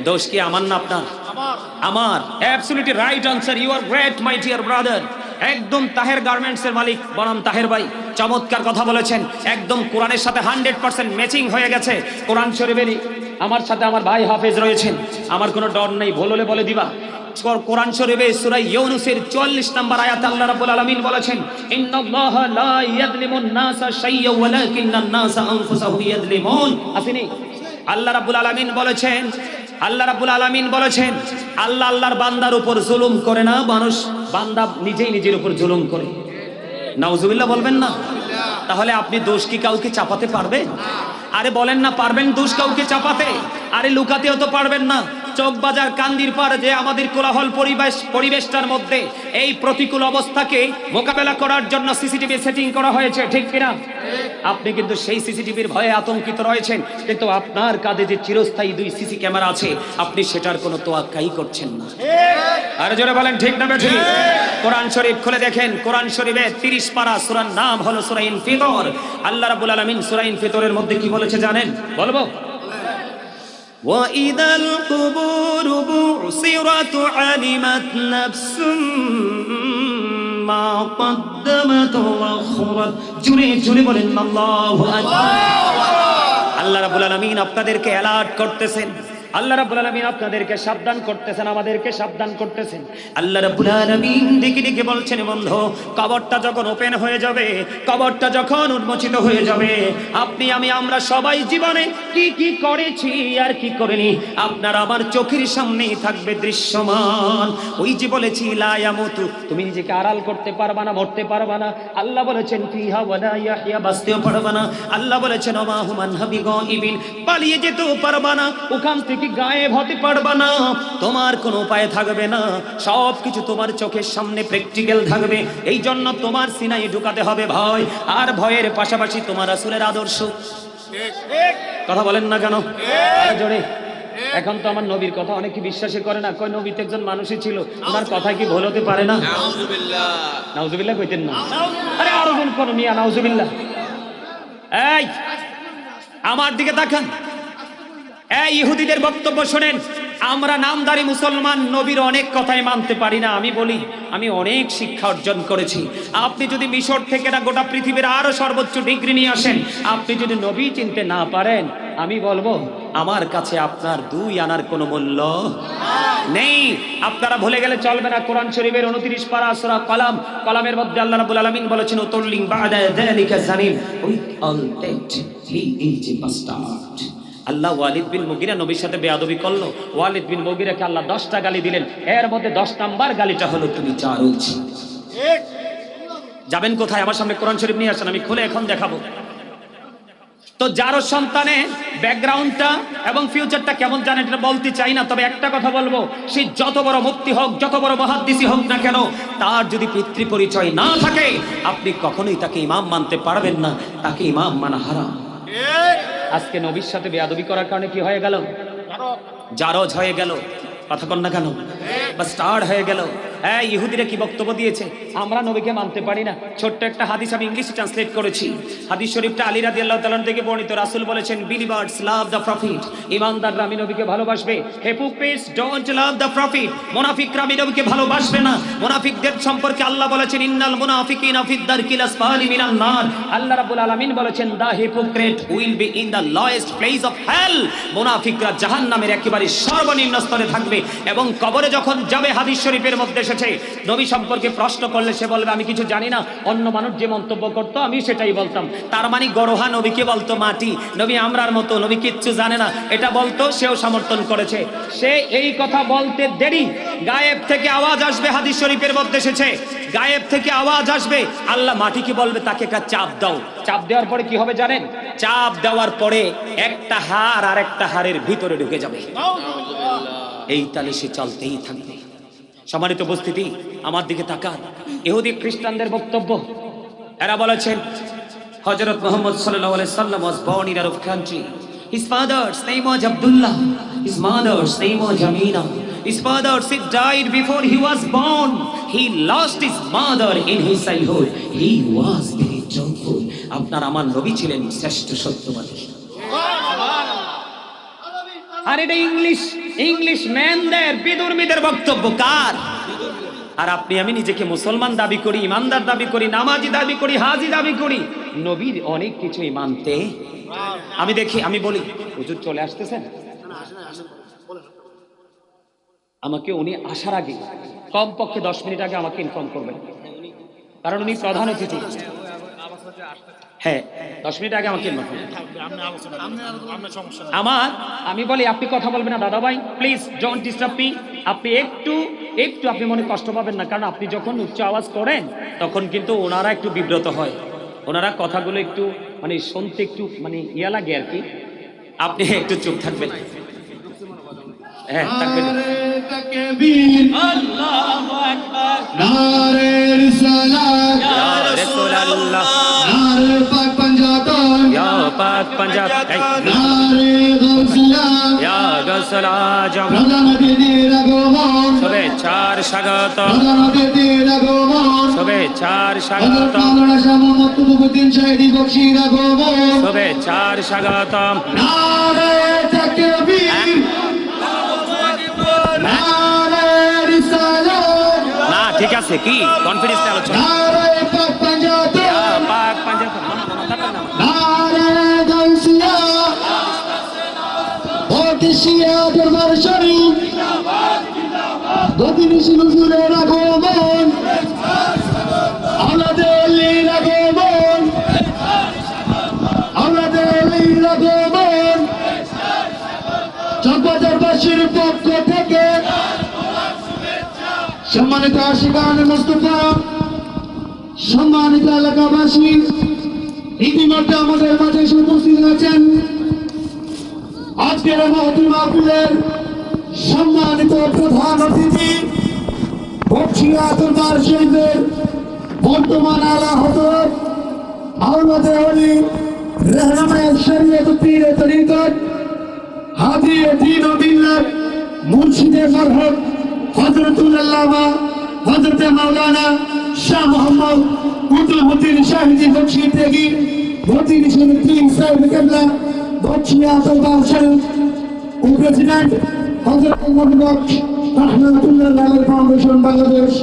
দোষ কি আমার না আপনার? আমার। Absolutely right answer, you are great my dear brother. একদম তাহের গার্মেন্টস এর মালিক বনাম তাহের ভাই চমৎকার কথা বলেছেন, একদম কোরআনের সাথে 100% ম্যাচিং হয়ে গেছে। কোরআন শরীফের আমার সাথে আমার ভাই হাফেজ রয়েছেন, আমার কোনো ডর নেই, ভুল হলে বলে দিবা। কোরআন শরীফে সূরা ইউনূসের 44 নম্বর আয়াতে আল্লাহ রাব্বুল আলামিন বলেছেন, ইন্নাল্লাহা লা ইয়াযলিমুন নাসা শাইয়্যান ওয়ালাকিন্নান নাসা আনফুসাহুম ইয়াযলিমুন। আপনি আল্লাহ রাব্বুল আলামিন বলেছেন, আল্লাহ আল্লাহর বান্দার উপর জুলুম করে না, বান্দা নিজেই নিজের উপর জুলুম করে। নাউজুবিল্লাহ বলবেন না? তাহলে আপনি দোষ কি কাউকে চাপাতে পারবেন? আরে বলেন না পারবেন দোষ কাউকে চাপাতে? আরে লুকাতেও তো পারবেন না। চকবাজার কান্দির পার যে আমাদের কোলাহল পরিবেশটার মধ্যে এই প্রতিকূল অবস্থাকে মোকাবেলা করার জন্য সিসিটিভি সেটিং করা হয়েছে, ঠিক কিনা? আপনি কিন্তু সেই সিসিটিভির ভয়ে আতঙ্কিত রয়েছেন, কিন্তু আপনার কাঁধে যে চিরস্থায়ী 2 সিসি ক্যামেরা আছে আপনি সেটার কোনো তোয়াক্কাই করছেন না। আর জোরে বলেন ঠিক না বেঠিক? কোরআন শরীফ খুলে দেখেন, কোরআন শরীফে 30 পারা সূরার নাম হলো সূরা ইনফিতর। আল্লাহ রাব্বুল আলামিন সূরা ইনফিতরের মধ্যে কি বলেছে জানেন? বলবো, وَإِذَا الْقُبُورُ بُعْثِرَتْ عَلِمَتْ نَفْسٌ مَا قَدَّمَتْ وَأَخَّرَتْ। জোরে জোরে বলেন আল্লাহু আকবার। আল্লাহ রাব্বুল আলামিন আপনাদেরকে অ্যালার্ট করতেছেন, আল্লাহ রাব্বুল আলামিন আপনাদেরকে সাবধান করতেছেন, আমাদেরকে সাবধান করতেছেন। আল্লাহ রাব্বুল আলামিন ডেকে ডেকে বলছেন, বন্ধু কবরটা যখন ওপেন হয়ে যাবে, কবরটা যখন উন্মোচিত হয়ে যাবে, আপনি আমি আমরা সবাই জীবনে কি কি করেছি আর কি করিনি আপনার আমার চোখের সামনেই থাকবে দৃশ্যমান। ওই যে বলেছি লা ইয়ামুতু, তুমি নিজেকে আড়াল করতে পারবা না, মরতে পারবা না। আল্লাহ বলেছেন ফিহা ওয়ালা ইয়াহইয়া, বাঁচতেও পারবা না। আল্লাহ বলেছেন ওমা হুম আনহা বিগাইবিন, পালিয়ে যেতেও পারবা না, ওখান থেকে গায়েব হতে পারবা না, তোমার কোনো উপায় থাকবে না, সবকিছু তোমার চোখের সামনে প্র্যাকটিক্যাল থাকবে। এই জন্য তোমার সিনায় ঢুকাতে হবে ভয়, আর ভয়ের পাশাপাশি তোমার রাসূলের আদর্শ। কথা বলেন না কেন? জোরে। এখন তো আমার নবীর কথা অনেকে বিশ্বাসই করে না, কয় নবী তো একজন মানুষই ছিল, ওনার কথা কি ভুল হতে পারে না? নাউজুবিল্লাহ, নাউজুবিল্লাহ কইতেন না? আরে আরো গুণ কোন মিয়া নাউজুবিল্লাহ। এই আমার দিকে তাকান, এই ইহুদিদের বক্তব্য শুনেন। আমরা নামদারি মুসলমান, নবীর অনেক কথাই মানতে পারি না। আমি বলি আমি অনেক শিক্ষা অর্জন করেছি। আপনি যদি মিশর থেকে না গোটা পৃথিবীর আরো সর্বোচ্চ ডিগ্রি নিয়ে আসেন, আপনি যদি নবী চিনতে না পারেন, আমি বলবো আমার কাছে আপনার 2 আনার কোনো মূল্য নেই। আপনারা ভুলে গেলে চলবে না। কোরআন শরীফের 29 পারা সূরা কলামের মধ্যে আল্লাহ রাব্বুল আলামিন বলেছেন, উতুল্লিং বা'দা যালিকা জানিম, with all that he is a bastard. Allah Walid bin Mughira নবীর সাথে বেয়াদবি করলো, ওয়ালিদ বিন মুগিরাকে আল্লাহ 10টা গালি দিলেন, এর মধ্যে 10 নাম্বার গালিটা হলো তুমি জারজ। যাবেন কোথায়? আমার সামনে কোরআন শরীফ নিয়ে আসেন, আমি খুলে এখন দেখাবো। তো জারজ সন্তানের ব্যাকগ্রাউন্ডটা এবং ফিউচারটা কেমন জানেন এটা বলতে চাই না, তবে একটা কথা বলবো, সে যত বড় মুফতি হোক, যত বড় মুহাদ্দিসই হোক না কেন, তার যদি পিতৃ পরিচয় না থাকে আপনি কখনোই তাকে ইমাম মানতে পারবেন না, তাকে ইমাম মানা হারাম। আজকে নবীর সাথে বেয়াদবি করার কারণে কি হয়ে গেল? জারজ হয়ে গেল। কথা কন না কেন? বাস্টার্ড হয়ে গেল। হ্যাঁ, ইহুদিরা কি বক্তব্য দিয়েছে? আমরা নবীকে মানতে পারি না। ছোট্ট একটা হাদিস আমি ইংলিশে ট্রান্সলেট করেছি। হাদিস শরীফটা আলী রাদিয়াল্লাহু তাআলা থেকে বর্ণিত। রাসূল বলেছেন, বিলিভার্স লাভ দ্য প্রফিট, ঈমানদাররা আমি নবীকে ভালোবাসবে। Hypocrites don't love the profit, মুনাফিকরা আমি নবীকে ভালোবাসবে না। মুনাফিকদের সম্পর্কে আল্লাহ বলেছেন, ইন্নাল মুনাফিকিনা ফিদ দারকিল আসফালি মিনান নার। আল্লাহ রাব্বুল আলামিন বলেছেন, the hypocrite will be in the lowest place of hell. মুনাফিকরা জাহান্নামের একেবারে সর্বনিম্ন স্তরে থাকবে এবং কবরে যখন যাবে, হাদিস শরীফের মধ্যে এসেছে, নবী সম্পর্কে প্রশ্ন করলে সে বলবে আমি কিছু জানি না। অন্য মানুষ যে মন্তব্য করতো আমি সেটাই বলতাম। তার মানে গরহা নবীকে বলতো মাটি, নবী আমরার মতো, নবী কিচ্ছু জানে না, এটা বলতো, সেও সমর্থন করেছে। সে এই কথা বলতে দেরি, গায়েব থেকে আওয়াজ আসবে। হাদিস শরীফের মধ্যে এসেছে, গায়েব থেকে আওয়াজ আসবে, আল্লাহ মাটিকে বলবে তাকে একটা চাপ দাও। চাপ দেওয়ার পরে কি হবে জানেন? চাপ দেওয়ার পরে একটা হাড় আর একটা হাড়ের ভিতরে ঢুকে যাবে। এই তালে সে চলতেই থাকবে। সম্মানিত উপস্থিতি, আমার দিকে তাকান। ইহুদি খ্রিস্টানদের বক্তব্য, এরা বলেছেন হযরত মুহাম্মদ সাল্লাল্লাহু আলাইহি সাল্লাম was born in Arab country. His father's name was Abdullah. His mother's name was Amina. His father died before he was born. He lost his mother in his childhood. He was very truthful. আপনার আমার নবী ছিলেন শ্রেষ্ঠ সত্যবাদী। আর এটা English ম্যানদের বিদুর্মীদের বক্তব্য। কার? আর আপনি আমি নিজেকে মুসলমান দাবি করি, ইমানদার দাবি করি, নামাজি দাবি করি, হাজি দাবি করি, নবীর অনেক কিছুই মানতে আমি বলি হুজুর চলে আসতেছেন, আমাকে উনি আসার আগে কমপক্ষে 10 মিনিট আগে আমাকে ইনফর্ম করবেন, কারণ উনি প্রধান অতিথি। হ্যাঁ, 10 মিনিট আগে আমাকে ইনফর্ম করবেন। আমি বলি আপনি কথা বলবেন না দাদা ভাই, প্লিজ ডোন্ট ডিস্টার্ব মি। আপনি একটু আপনি মনে কষ্ট পাবেন না, কারণ আপনি যখন উচ্চ আওয়াজ করেন তখন কিন্তু ওনারা একটু বিব্রত হয়, ওনারা কথাগুলো একটু মানে শুনতে একটু মানে ইয়া লাগে আর কি। আপনি একটু চুপ থাকবেন। হ্যাঁ, থাকবেন। আল্লাহু আকবার। নারে রিসালাত ইয়া রাসূলুল্লাহ, নারে পাক পাঞ্জাব, ইয়া পাক পাঞ্জাব, নারে গাউসিয়া, ইয়া গাউসুল আজম, প্রধান অতিথির আগমন, শুভেচ্ছার স্বাগত, প্রধান অতিথির আগমন, শুভেচ্ছার হযরত স্বাগত, মাওলানা শাহ মুহাম্মদ কুতুবউদ্দিন শাহী বখশির আগমন, শুভেচ্ছার স্বাগত। নারে তাকবীর, নারে রিসালাত, না ঠিক আছে, কি কনফিডেন্স আলোচনা। নারে পাক পাঞ্জাব, ইয়া পাক পাঞ্জাব, না থাকবেন না। নারে গাউসিয়া, বখশিয়া দরবার শরীফ, গদিনিশি হুজুরের আগমন, আওলাদে আলীর আগমন, আওলাদে আলীর আগমন, চকবাজারবাসীর পক্ষ থেকে সম্মানিত আশিকান মুস্তাফা, সম্মানিত এলাকাবাসী, ইতিমধ্যে আমাদের মাঝে এসে উপস্থিত আছেন আজকের মহতী মাহফিলের সম্মানিত প্রধান অতিথি, বখশিয়া দরবার শরীফের বর্তমান আলা হযরত আওলাদে আলী রহমায়ে শরীয়ত পীরে তরিকত হাজী দ্বীন ও মিল্লাত মুর্শিদে মরহুম হযরতুল আল্লামা হযরত মাওলানা শাহ মুহাম্মদ কুতুবউদ্দিন শাহী বখশি থেকে গদিনিশি পীর সাহেব কেবলা বখশিয়া দরবার শরীফ ও প্রেসিডেন্ট হযরত মোহাম্মদ রাহমাতুল্লাহ আলাইহি ফাউন্ডেশন বাংলাদেশ।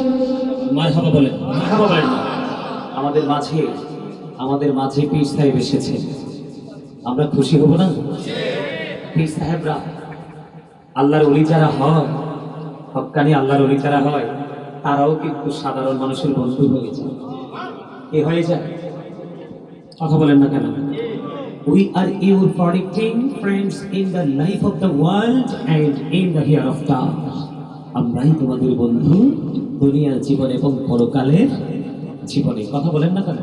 মারহাবা বলেন, মারহাবা বলেন। আমাদের মাঝে পীর সাহেব এসেছে, আমরা খুশি হব না? পীর সাহেবরা আল্লাহর ওলি যারা হয়, হক্কানি আল্লাহর ওলি যারা হয়, তারাও কিন্তু সাধারণ মানুষের বন্ধু হয়ে যায়। কি হয়ে যায়? কথা বলেন না কেন? We are your protecting friends in the life of the world and in the hereafter. আমরাই তোমাদের বন্ধু দুনিয়ার জীবনে এবং পরকালের জীবনে। কথা বলেন না কেন?